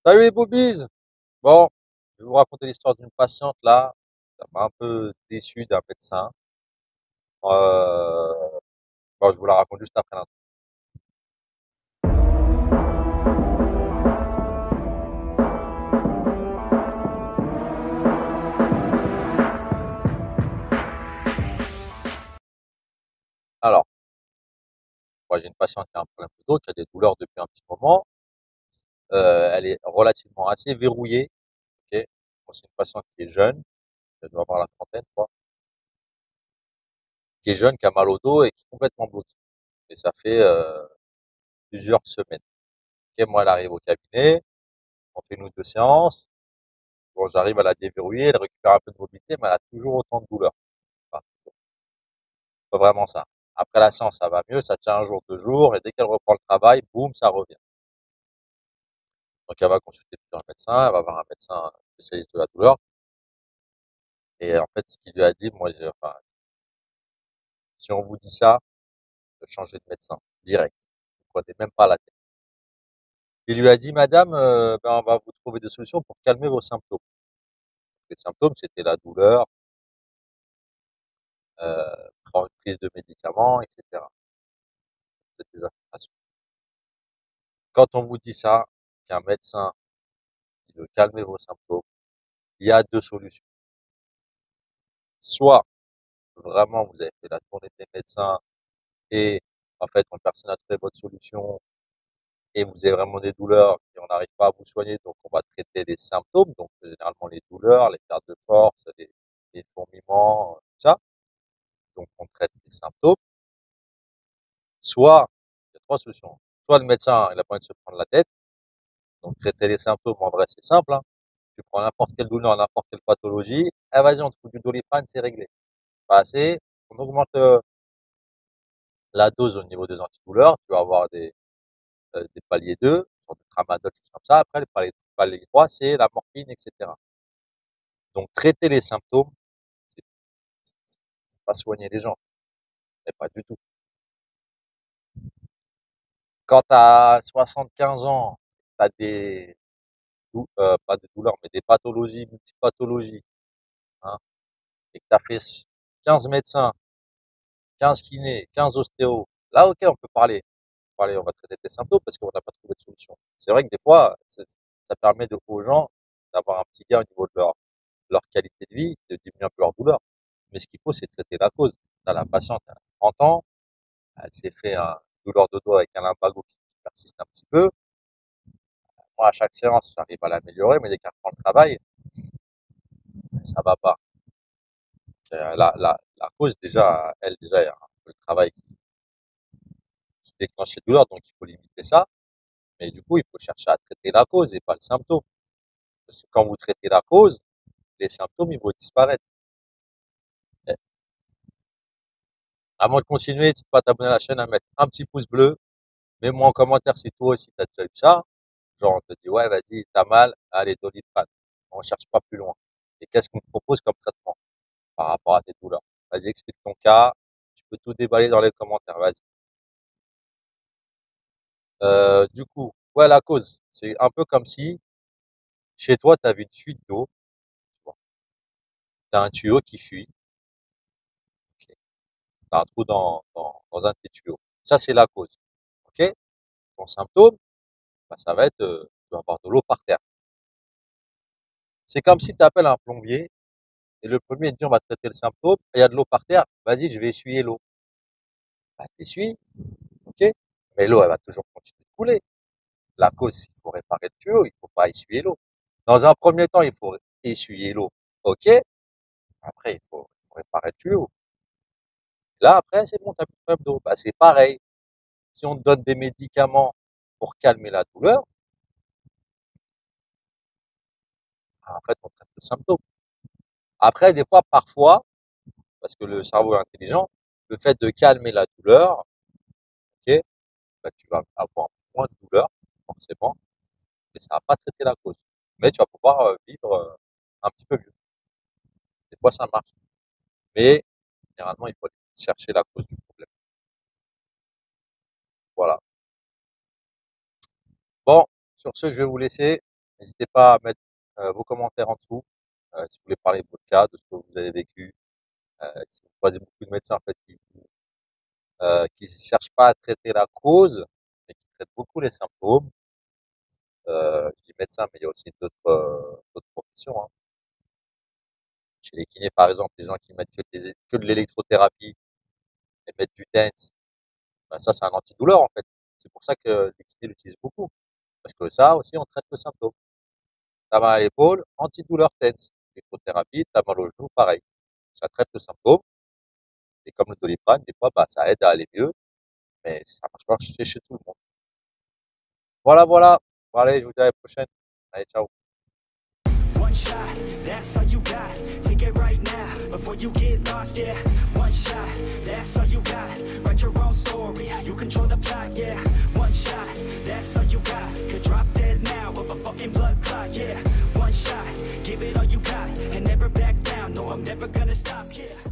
Salut les boobies! Bon, je vais vous raconter l'histoire d'une patiente là. Ça m'a un peu déçu d'un médecin. Bon, je vous la raconte juste après l'intro. Alors, moi j'ai une patiente qui a un problème de dos, qui a des douleurs depuis un petit moment. Elle est relativement assez verrouillée. Ok. Bon, c'est une patiente qui est jeune, elle doit avoir la trentaine, quoi, qui est jeune, qui a mal au dos et qui est complètement bloquée. Et ça fait plusieurs semaines. Ok, moi elle arrive au cabinet, on fait une ou deux séances. Bon, j'arrive à la déverrouiller, elle récupère un peu de mobilité, mais elle a toujours autant de douleurs. Enfin, pas vraiment ça. Après la séance, ça va mieux, ça tient un jour, 2 jours, et dès qu'elle reprend le travail, boum, ça revient. Donc elle va consulter plusieurs médecins, elle va voir un médecin spécialiste de la douleur, et en fait, ce qu'il lui a dit, moi, enfin, si on vous dit ça, changez de médecin, direct. Vous prenez même pas la tête. Il lui a dit, madame, ben, on va vous trouver des solutions pour calmer vos symptômes. Les symptômes, c'était la douleur, prise de médicaments, etc. C'était des informations. Quand on vous dit ça, qu'un médecin, il veut calmer vos symptômes, il y a deux solutions. Soit vraiment vous avez fait la tournée des médecins et en fait personne n'a trouvé votre solution et vous avez vraiment des douleurs et on n'arrive pas à vous soigner, donc on va traiter les symptômes, donc généralement les douleurs, les pertes de force, les fourmillements, tout ça. Donc on traite les symptômes. Soit, il y a trois solutions. Soit le médecin, il a pas envie de se prendre la tête, donc traiter les symptômes, en vrai c'est simple, hein. Tu prends n'importe quelle douleur, n'importe quelle pathologie, eh vas-y, on te fout du Doliprane, c'est réglé. Pas assez, on augmente la dose au niveau des antidouleurs, tu vas avoir des paliers 2, genre de tramadol, choses comme ça. Après, le palier 3, c'est la morphine, etc. Donc, traiter les symptômes, c'est c'est pas soigner les gens, mais pas du tout. Quand tu as 75 ans, tu as pas des douleurs, mais des pathologies, multipathologies, hein, et que tu as fait 15 médecins, 15 kinés, 15 ostéos, là, ok, on peut parler. On va traiter tes symptômes parce qu'on n'a pas trouvé de solution. C'est vrai que des fois, ça permet aux gens d'avoir un petit gain au niveau de leur qualité de vie, de diminuer un peu leur douleur. Mais ce qu'il faut, c'est traiter la cause. Là, la patiente, elle a 30 ans, elle s'est fait un douleur de dos avec un lumbago qui persiste un petit peu. Moi, à chaque séance, j'arrive à l'améliorer, mais dès qu'elle reprend le travail, ça va pas. La cause, déjà, elle, déjà, il y a un peu le travail qui déclenche ces douleurs, donc il faut limiter ça. Mais du coup, il faut chercher à traiter la cause et pas le symptôme. Parce que quand vous traitez la cause, les symptômes, ils vont disparaître. Et avant de continuer, n'hésite pas à t'abonner à la chaîne, à mettre un petit pouce bleu. Mets-moi en commentaire si toi aussi t'as déjà eu ça. Genre, on te dit, ouais, vas-y, t'as mal, allez, Doliprane. On cherche pas plus loin. Et qu'est-ce qu'on te propose comme traitement par rapport à tes douleurs? Vas-y, explique ton cas. Tu peux tout déballer dans les commentaires. Vas-y. Du coup, ouais, la cause, c'est un peu comme si chez toi, tu avais une fuite d'eau. Tu as un tuyau qui fuit. Ok. T'as un trou dans un de tes tuyaux. Ça, c'est la cause. Ok. Ton symptôme, bah, ça va être, tu vas avoir de l'eau par terre. C'est comme si tu appelles un plombier et le plombier te dit on va traiter le symptôme, il y a de l'eau par terre, vas-y, je vais essuyer l'eau. Bah, t'essuies, ok, mais l'eau, elle va toujours continuer de couler. La cause, il faut réparer le tuyau, il faut pas essuyer l'eau. Dans un premier temps, il faut essuyer l'eau, ok, après, il faut réparer le tuyau. Là, après, c'est bon, t'as plus de problème d'eau. Bah, c'est pareil. Si on te donne des médicaments pour calmer la douleur, bah, en fait, on traite le symptôme. Après, des fois, parfois, parce que le cerveau est intelligent, le fait de calmer la douleur, ok, bah, tu vas avoir moins de douleur, forcément, mais ça va pas traiter la cause. Mais tu vas pouvoir vivre un petit peu mieux. Des fois, ça marche. Mais généralement, il faut aller chercher la cause du problème. Voilà. Bon, sur ce, je vais vous laisser. N'hésitez pas à mettre vos commentaires en dessous, si vous voulez parler de votre cas, de ce que vous avez vécu. Si vous croisez beaucoup de médecins en fait qui ne cherchent pas à traiter la cause, mais qui traitent beaucoup les symptômes. Je dis médecin, mais il y a aussi d'autres professions, hein. Chez les kinés, par exemple, les gens qui mettent que de l'électrothérapie et mettent du TENS, bah ça, c'est un antidouleur, en fait. C'est pour ça que les kinés l'utilisent beaucoup. Parce que ça aussi, on traite le symptôme. Tu as mal à l'épaule, antidouleur TENS. Électrothérapie, tu as mal au genou, pareil. Ça traite le symptôme. Et comme le Doliprane, des fois, bah, ça aide à aller mieux, mais ça marche pas chez tout le monde. Voilà, voilà. Bon, allez, je vous dis à la prochaine. Allez, ciao. One shot, that's all you got. Take it right now, before you get lost, yeah. One shot, that's all you got. Write your own story, you control the plot, yeah. One shot, that's all you got. Could drop dead now of a fucking blood clot, yeah. One shot, give it all you got, and never back down. No, I'm never gonna stop, yeah.